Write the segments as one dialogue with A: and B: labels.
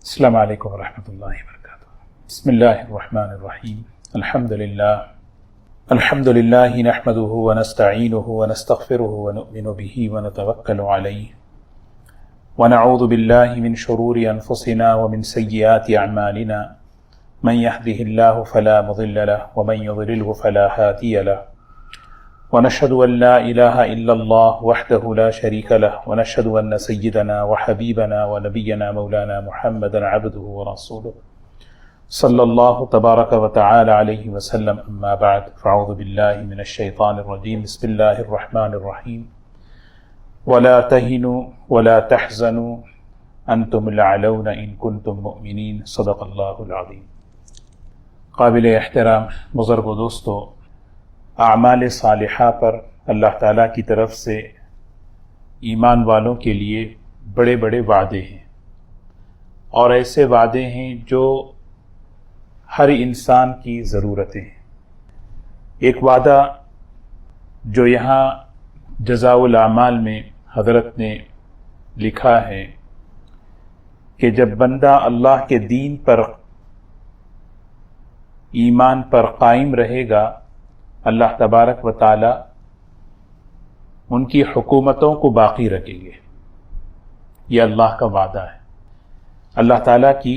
A: السلام علیکم ورحمۃ اللہ وبرکاتہ۔ بسم اللہ الرحمن الرحیم۔ الحمد للہ نحمده ونستعینه ونستغفره ونؤمن به ونتوکل علیہ ونعوذ باللہ من شرور انفسنا ومن سیئات اعمالنا من يهده الله فلا مضل له ومن يضلله فلا هادي له ونشهد ان لا اله الا الله وحده لا شريك له ونشهد ان سيدنا وحبيبنا ونبينا مولانا محمدا عبده ورسوله صلى الله تبارك وتعالى عليه وسلم، اما بعد فاعوذ بالله من الشيطان الرجيم، بسم الله الرحمن الرحيم، ولا تهنوا ولا تحزنوا انتم الاعلون ان كنتم مؤمنين، صدق الله العظيم۔ قابل احترام بزرگ و دوستو، اعمال صالحہ پر اللہ تعالیٰ کی طرف سے ایمان والوں کے لیے بڑے بڑے وعدے ہیں، اور ایسے وعدے ہیں جو ہر انسان کی ضرورتیں ہیں۔ ایک وعدہ جو یہاں جزاء الاعمال میں حضرت نے لکھا ہے کہ جب بندہ اللہ کے دین پر ایمان پر قائم رہے گا، اللہ تبارک و تعالی ان کی حکومتوں کو باقی رکھیں گے۔ یہ اللہ کا وعدہ ہے۔ اللہ تعالیٰ کی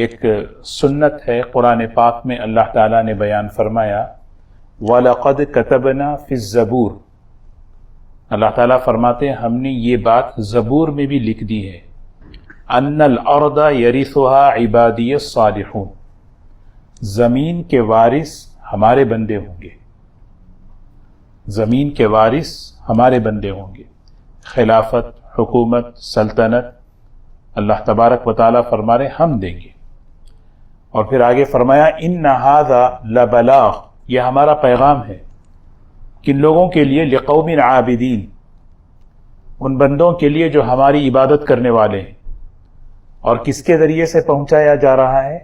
A: ایک سنت ہے، قرآن پاک میں اللہ تعالیٰ نے بیان فرمایا، وَلَقَدْ كَتَبْنَا فِي الزَّبُورِ، اللہ تعالیٰ فرماتے ہیں ہم نے یہ بات زبور میں بھی لکھ دی ہے، أَنَّ الْأَرْضَ يَرِثُهَا عِبَادِيَ الصَّالِحُونَ، زمین کے وارث ہمارے بندے ہوں گے، زمین کے وارث ہمارے بندے ہوں گے۔ خلافت، حکومت، سلطنت اللہ تبارک و تعالیٰ فرما رہے ہم دیں گے۔ اور پھر آگے فرمایا ان ھذا لبلاغ، یہ ہمارا پیغام ہے کن لوگوں کے لیے؟ لقوم عابدین، ان بندوں کے لیے جو ہماری عبادت کرنے والے ہیں۔ اور کس کے ذریعے سے پہنچایا جا رہا ہے؟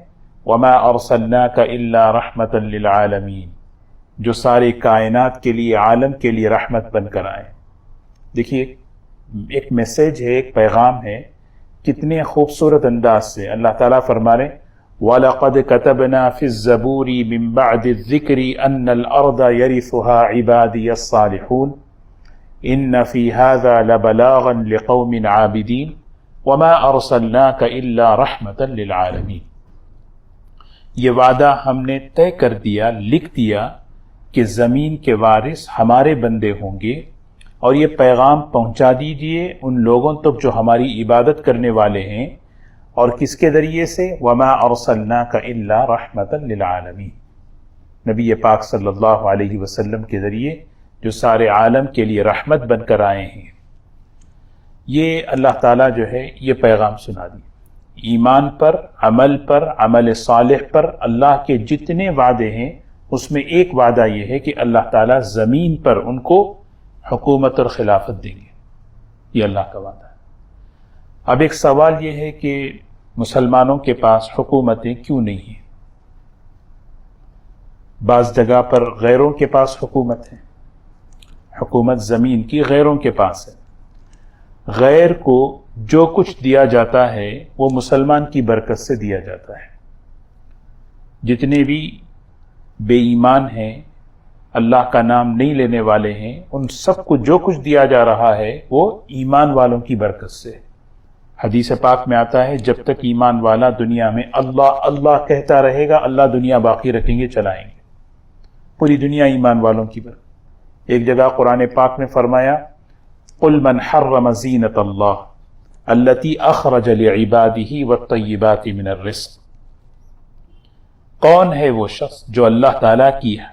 A: وما ارسلناک الا رحمتا للعالمین، جو سارے کائنات کے لیے، عالم کے لیے رحمت بن کر آئے۔ دیکھیے ایک میسیج ہے، ایک پیغام ہے، کتنے خوبصورت انداز سے اللہ تعالیٰ فرما رہے وَلَقَدْ كَتَبْنَا فِي الزَّبُورِ مِن بَعْدِ الذِّكْرِ أَنَّ الْأَرْضَ يَرِثُهَا عِبَادِيَ الصَّالِحُونَ إِنَّ فِي هَذَا لَبَلَاغًا لِقَوْمٍ عَابِدِينَ وَمَا أَرْسَلْنَاكَ إِلَّا رَحْمَةً لِلْعَالَمِينَ۔ یہ وعدہ ہم نے طے کر دیا، لکھ دیا کہ زمین کے وارث ہمارے بندے ہوں گے، اور یہ پیغام پہنچا دیجئے ان لوگوں تک جو ہماری عبادت کرنے والے ہیں۔ اور کس کے ذریعے سے؟ وما ارسلناک الا رحمتا للعالمین، نبی پاک صلی اللہ علیہ وسلم کے ذریعے جو سارے عالم کے لیے رحمت بن کر آئے ہیں۔ یہ اللہ تعالیٰ جو ہے یہ پیغام سنا دی۔ ایمان پر، عمل صالح پر اللہ کے جتنے وعدے ہیں اس میں ایک وعدہ یہ ہے کہ اللہ تعالیٰ زمین پر ان کو حکومت اور خلافت دیں گے۔ یہ اللہ کا وعدہ ہے۔ اب ایک سوال یہ ہے کہ مسلمانوں کے پاس حکومتیں کیوں نہیں ہیں؟ بعض جگہ پر غیروں کے پاس حکومت ہے، حکومت زمین کی غیروں کے پاس ہے۔ غیر کو جو کچھ دیا جاتا ہے وہ مسلمان کی برکت سے دیا جاتا ہے۔ جتنے بھی بے ایمان ہیں، اللہ کا نام نہیں لینے والے ہیں، ان سب کو جو کچھ دیا جا رہا ہے وہ ایمان والوں کی برکت سے۔ حدیث پاک میں آتا ہے جب تک ایمان والا دنیا میں اللہ اللہ کہتا رہے گا، اللہ دنیا باقی رکھیں گے، چلائیں گے، پوری دنیا ایمان والوں کی برکت۔ ایک جگہ قرآن پاک میں فرمایا قل من حرم زینۃ اللہ التی اخرج لعبادہ والطیبات من الرزق، کون ہے وہ شخص جو اللہ تعالیٰ کی ہے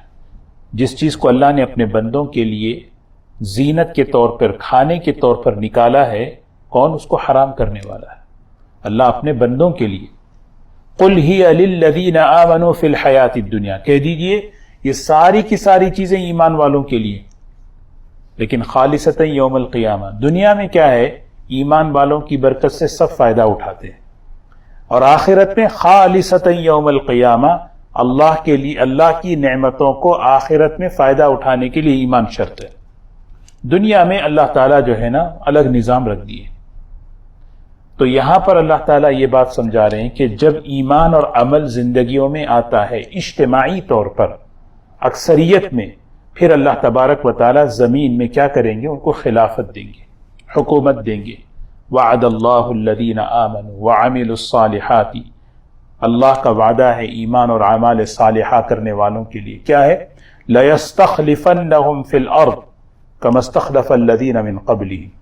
A: جس چیز کو اللہ نے اپنے بندوں کے لیے زینت کے طور پر، کھانے کے طور پر نکالا ہے، کون اس کو حرام کرنے والا ہے؟ اللہ اپنے بندوں کے لیے۔ قل ہی للذین آمنوا فی الحیات الدنیا، کہہ دیجئے یہ ساری کی ساری چیزیں ایمان والوں کے لیے، لیکن خالصتا یوم القیامہ، دنیا میں کیا ہے؟ ایمان والوں کی برکت سے سب فائدہ اٹھاتے ہیں، اور آخرت میں خالصتا یوم القیامہ اللہ کے لیے، اللہ کی نعمتوں کو آخرت میں فائدہ اٹھانے کے لیے ایمان شرط ہے۔ دنیا میں اللہ تعالیٰ جو ہے نا الگ نظام رکھ دیے۔ تو یہاں پر اللہ تعالیٰ یہ بات سمجھا رہے ہیں کہ جب ایمان اور عمل زندگیوں میں آتا ہے اجتماعی طور پر اکثریت میں، پھر اللہ تبارک و تعالیٰ زمین میں کیا کریں گے؟ ان کو خلافت دیں گے، حکومت دیں گے۔ وعد اللہ الذین آمنوا وعملوا الصالحات، اللہ کا وعدہ ہے ایمان اور اعمال صالحہ کرنے والوں کے لیے، کیا ہے؟ لَيَسْتَخْلِفَنَّهُمْ فِي الْأَرْضِ كَمَا اسْتَخْلَفَ الَّذِينَ مِنْ قَبْلِهِمْ،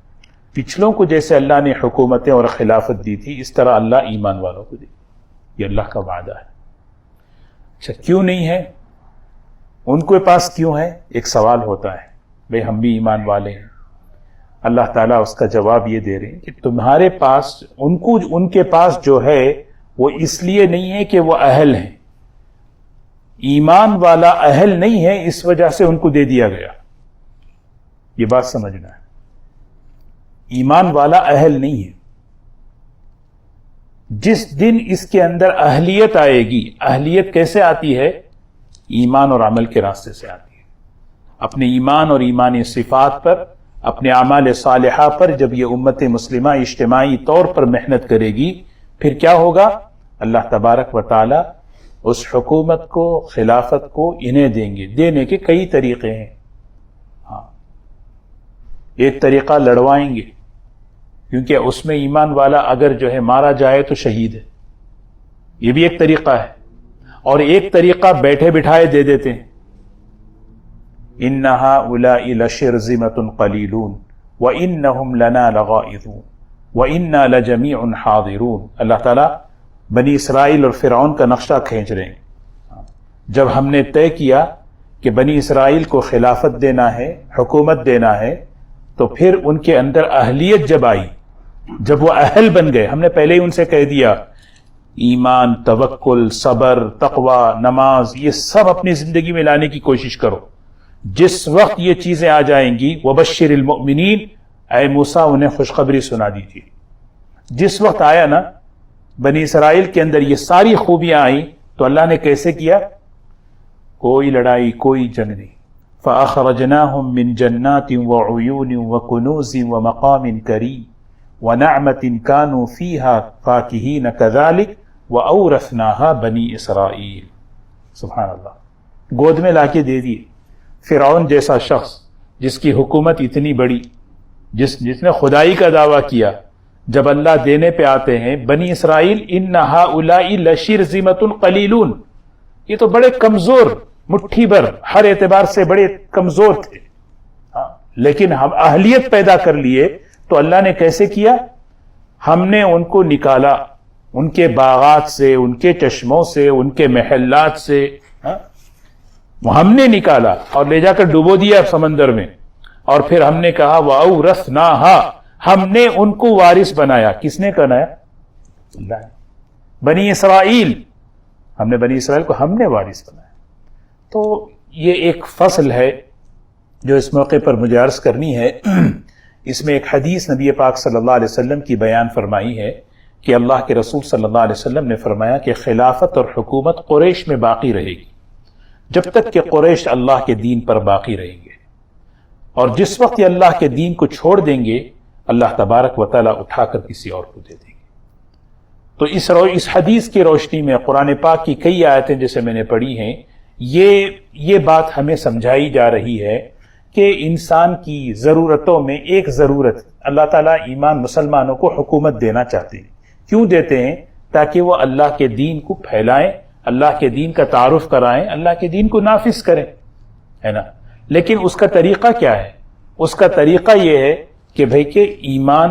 A: پچھلوں کو جیسے اللہ نے حکومتیں اور خلافت دی تھی اس طرح اللہ ایمان والوں کو دے، یہ اللہ کا وعدہ ہے۔ اچھا کیوں نہیں ہے؟ ان کے پاس کیوں ہے؟ ایک سوال ہوتا ہے، بھئی ہم بھی ایمان والے ہیں۔ اللہ تعالیٰ اس کا جواب یہ دے رہے ہیں کہ تمہارے پاس ان کے پاس جو ہے وہ اس لیے نہیں ہے کہ وہ اہل ہیں، ایمان والا اہل نہیں ہے اس وجہ سے ان کو دے دیا گیا، یہ بات سمجھنا ہے۔ ایمان والا اہل نہیں ہے، جس دن اس کے اندر اہلیت آئے گی، اہلیت کیسے آتی ہے؟ ایمان اور عمل کے راستے سے آتی ہے۔ اپنے ایمان اور ایمانی صفات پر، اپنے اعمال صالحہ پر جب یہ امت مسلمہ اجتماعی طور پر محنت کرے گی، پھر کیا ہوگا؟ اللہ تبارک و تعالی اس حکومت کو، خلافت کو انہیں دیں گے۔ دینے کے کئی طریقے ہیں۔ ہاں، ایک طریقہ لڑوائیں گے، کیونکہ اس میں ایمان والا اگر جو ہے مارا جائے تو شہید ہے، یہ بھی ایک طریقہ ہے۔ اور ایک طریقہ بیٹھے بٹھائے دے دیتے ہیں، إِنَّ هَٰؤُلَاءِ لَشِرْذِمَةٌ قَلِيلُونَ وَإِنَّهُمْ لَنَا لَغَائِظُونَ وَإِنَّا لَجَمِيعٌ حَاضِرُونَ۔ اللہ تعالیٰ بنی اسرائیل اور فرعون کا نقشہ کھینچ رہے ہیں۔ جب ہم نے طے کیا کہ بنی اسرائیل کو خلافت دینا ہے، حکومت دینا ہے، تو پھر ان کے اندر اہلیت جب آئی، جب وہ اہل بن گئے، ہم نے پہلے ہی ان سے کہہ دیا ایمان، توکل، صبر، تقوی، نماز، یہ سب اپنی زندگی میں لانے کی کوشش کرو۔ جس وقت یہ چیزیں آ جائیں گی، وبشر المؤمنین، اے موسیٰ انہیں خوشخبری سنا دیجیے۔ جس وقت آیا نا بنی اسرائیل کے اندر یہ ساری خوبیاں آئیں، تو اللہ نے کیسے کیا؟ کوئی لڑائی، کوئی جنگ نہیں۔ فَأَخْرَجْنَاهُمْ مِنْ جَنَّاتٍ وَعُيُونٍ وَكُنُوزٍ وَمَقَامٍ كَرِيمٍ وَنَعْمَةٍ كَانُوا فِيهَا فَاكِهِينَ كَذَلِكَ وَأَوْرَثْنَاهَا بَنِي إِسْرَائِيل۔ سبحان اللہ، گود میں لا کے دے دیے۔ فرعون جیسا شخص جس کی حکومت اتنی بڑی، جس نے خدائی کا دعویٰ کیا، جب اللہ دینے پہ آتے ہیں، بنی اسرائیل إِنَّ هَٰؤُلَاءِ لَشِرْذِمَةٌ قَلِيلُونَ، یہ تو بڑے کمزور، مٹھی بھر ہر اعتبار سے بڑے کمزور تھے، لیکن ہم اہلیت پیدا کر لیے تو اللہ نے کیسے کیا؟ ہم نے ان کو نکالا ان کے باغات سے، ان کے چشموں سے، ان کے محلات سے، ہم نے نکالا اور لے جا کر ڈبو دیا سمندر میں، اور پھر ہم نے کہا وَأَوْرَثْنَاهَا، ہم نے ان کو وارث بنایا۔ کس نے بنایا؟ اللہ نے۔ بنی اسرائیل، ہم نے بنی اسرائیل کو ہم نے وارث بنایا۔ تو یہ ایک فصل ہے جو اس موقع پر مجھے عرض کرنی ہے۔ اس میں ایک حدیث نبی پاک صلی اللہ علیہ وسلم کی بیان فرمائی ہے کہ اللہ کے رسول صلی اللہ علیہ وسلم نے فرمایا کہ خلافت اور حکومت قریش میں باقی رہے گی جب تک کہ قریش اللہ کے دین پر باقی رہیں گے، اور جس وقت یہ اللہ کے دین کو چھوڑ دیں گے، اللہ تبارک و تعالیٰ اٹھا کر کسی اور کو دے دیں گے۔ تو اس حدیث کی روشنی میں قرآن پاک کی کئی آیتیں جیسے میں نے پڑھی ہیں، یہ بات ہمیں سمجھائی جا رہی ہے کہ انسان کی ضرورتوں میں ایک ضرورت، اللہ تعالیٰ ایمان مسلمانوں کو حکومت دینا چاہتے ہیں۔ کیوں دیتے ہیں؟ تاکہ وہ اللہ کے دین کو پھیلائیں، اللہ کے دین کا تعارف کرائیں، اللہ کے دین کو نافذ کریں، ہے نا۔ لیکن اس کا طریقہ کیا ہے؟ اس کا طریقہ یہ ہے کہ بھئی کہ ایمان،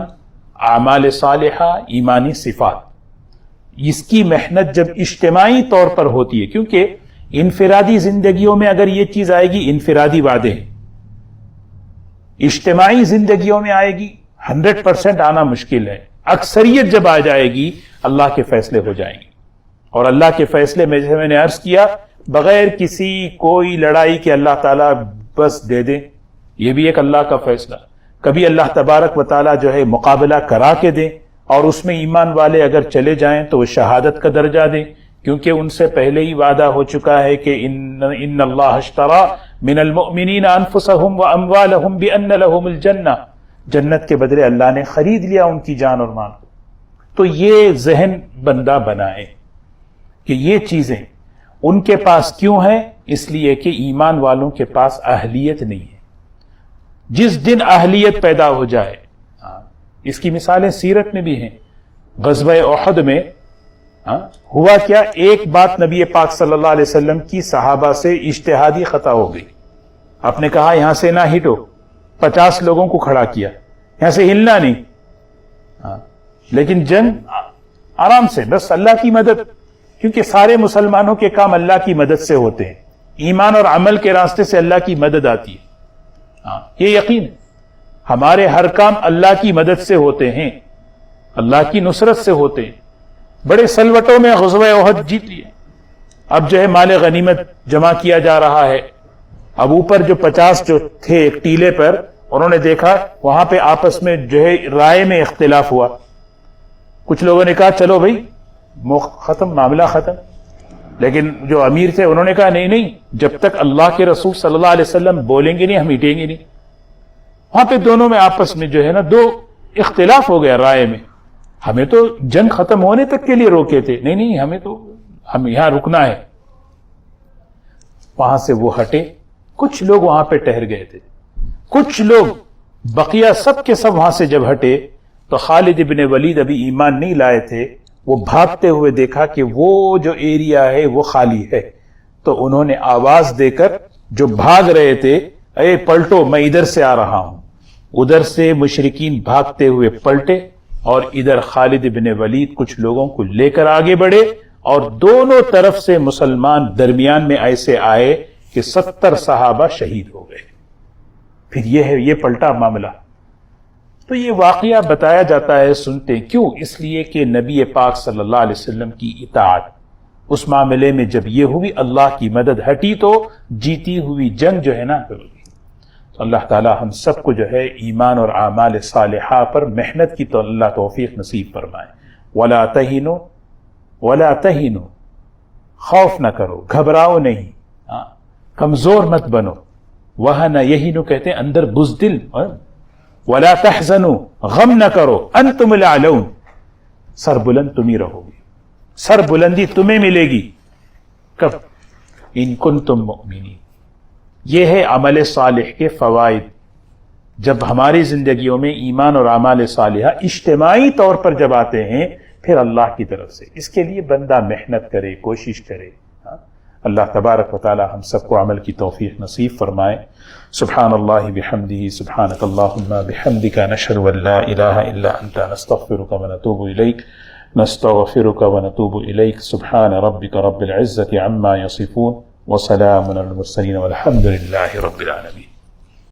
A: اعمال صالحہ، ایمانی صفات، اس کی محنت جب اجتماعی طور پر ہوتی ہے، کیونکہ انفرادی زندگیوں میں اگر یہ چیز آئے گی، انفرادی وعدے ہیں، اجتماعی زندگیوں میں آئے گی 100% آنا مشکل ہے۔ اکثریت جب آ جائے گی، اللہ کے فیصلے ہو جائیں گے، اور اللہ کے فیصلے میں جیسے میں نے عرض کیا، بغیر کسی کوئی لڑائی کے اللہ تعالیٰ بس دے دیں، یہ بھی ایک اللہ کا فیصلہ۔ کبھی اللہ تبارک و تعالیٰ جو ہے مقابلہ کرا کے دیں، اور اس میں ایمان والے اگر چلے جائیں تو وہ شہادت کا درجہ دیں، کیونکہ ان سے پہلے ہی وعدہ ہو چکا ہے کہ ان اللہ اشترى من المؤمنین انفسهم واموالهم بان لهم الجنہ، جنت کے بدلے اللہ نے خرید لیا ان کی جان اور مال۔ تو یہ ذہن بندہ بنائے کہ یہ چیزیں ان کے پاس کیوں ہیں، اس لیے کہ ایمان والوں کے پاس اہلیت نہیں ہے۔ جس دن اہلیت پیدا ہو جائے، اس کی مثالیں سیرت میں بھی ہیں۔ غزوہ احد میں ہوا کیا، ایک بات نبی پاک صلی اللہ علیہ وسلم کی صحابہ سے اجتہادی خطا ہو گئی۔ آپ نے کہا یہاں سے نہ ہٹو، 50 لوگوں کو کھڑا کیا، یہاں سے ہلنا نہیں، لیکن جنگ آرام سے، بس اللہ کی مدد، کیونکہ سارے مسلمانوں کے کام اللہ کی مدد سے ہوتے ہیں، ایمان اور عمل کے راستے سے اللہ کی مدد آتی ہے۔ یہ یقین ہے، ہمارے ہر کام اللہ کی مدد سے ہوتے ہیں، اللہ کی نصرت سے ہوتے ہیں۔ بڑے سلوٹوں میں غزوہ احد جیت لیے، اب جو ہے مال غنیمت جمع کیا جا رہا ہے۔ اب اوپر جو 50 جو تھے ایک ٹیلے پر، انہوں نے دیکھا وہاں پہ آپس میں جو ہے رائے میں اختلاف ہوا۔ کچھ لوگوں نے کہا چلو بھائی ختم، معاملہ ختم، لیکن جو امیر تھے انہوں نے کہا نہیں نہیں، جب تک اللہ کے رسول صلی اللہ علیہ وسلم بولیں گے نہیں ہم ہٹیں گے نہیں۔ وہاں پہ دونوں میں آپس میں جو ہے نا دو اختلاف ہو گیا رائے میں، ہمیں تو جنگ ختم ہونے تک کے لیے روکے تھے، نہیں نہیں ہم یہاں رکنا ہے۔ وہاں سے وہ ہٹے، کچھ لوگ وہاں پہ ٹھہر گئے تھے، کچھ لوگ بقیہ سب کے سب وہاں سے جب ہٹے تو خالد ابن ولید ابھی ایمان نہیں لائے تھے، وہ بھاگتے ہوئے دیکھا کہ وہ جو ایریا ہے وہ خالی ہے، تو انہوں نے آواز دے کر جو بھاگ رہے تھے، اے پلٹو میں ادھر سے آ رہا ہوں۔ ادھر سے مشرکین بھاگتے ہوئے پلٹے اور ادھر خالد ابن ولید کچھ لوگوں کو لے کر آگے بڑھے، اور دونوں طرف سے مسلمان درمیان میں ایسے آئے کہ 70 صحابہ شہید ہو گئے۔ پھر یہ پلٹا معاملہ۔ تو یہ واقعہ بتایا جاتا ہے، سنتے ہیں کیوں؟ اس لیے کہ نبی پاک صلی اللہ علیہ وسلم کی اطاعت، اس معاملے میں جب یہ ہوئی اللہ کی مدد ہٹی تو جیتی ہوئی جنگ جو ہے نا ہوگی۔ تو اللہ تعالی ہم سب کو جو ہے ایمان اور اعمال صالحہ پر محنت کی تو اللہ توفیق نصیب فرمائے۔ ولا تہینوا ولا تہینوا، خوف نہ کرو، گھبراؤ نہیں، کمزور مت بنو۔ وہن یہینوا کہتے ہیں اندر بزدل، ولا تحزنوا، غم نہ کرو، انتم الاعلون، سر بلند تم ہی رہو گے، سر بلندی تمہیں ملے گی۔ کب؟ ان کنتم مؤمنین۔ یہ ہے عمل صالح کے فوائد۔ جب ہماری زندگیوں میں ایمان اور اعمال صالحہ اجتماعی طور پر جب آتے ہیں پھر اللہ کی طرف سے، اس کے لیے بندہ محنت کرے، کوشش کرے۔ اللہ تبارک و تعالی ہم سب کو عمل کی توفیق نصیب فرمائے۔ سبحان اللہ بحمدہ، سبحانک اللہم بحمدک، نشہد ان لا الہ الا انت، نستغفرک ونتوب الیک، نستغفرک ونتوب الیک۔ سبحان ربک رب العزة عما یصفون، وسلام علی المرسلین، والحمد للہ رب العالمین۔